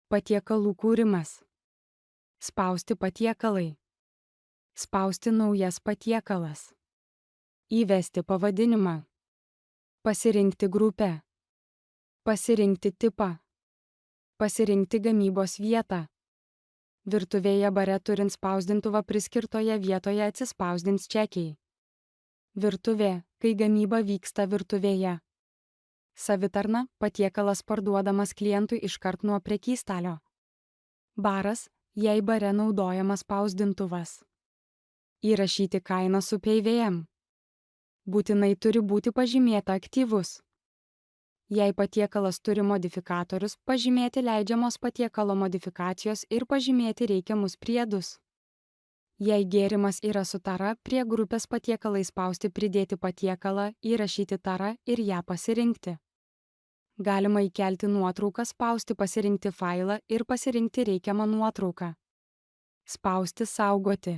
Patiekalų kūrimas. Spausti patiekalai. Spausti naujas patiekalas. Įvesti pavadinimą. Pasirinkti grupę. Pasirinkti tipą. Pasirinkti gamybos vietą. Virtuvėje bare turint spausdintuvą priskirtoje vietoje atsispausdins čekiai. Virtuvė, kai gamyba vyksta virtuvėje. Savitarna, patiekalas parduodamas klientui iškart nuo prekystalio. Baras, jei bare naudojamas spausdintuvas. Įrašyti kainą su PVM. Būtinai turi būti pažymėta aktyvus. Jei patiekalas turi modifikatorius, pažymėti leidžiamos patiekalo modifikacijos ir pažymėti reikiamus priedus. Jei gėrimas yra su tara, prie grupės patiekalai spausti pridėti patiekalą, įrašyti tarą ir ją pasirinkti. Galima įkelti nuotrauką, spausti pasirinkti failą ir pasirinkti reikiamą nuotrauką. Spausti saugoti.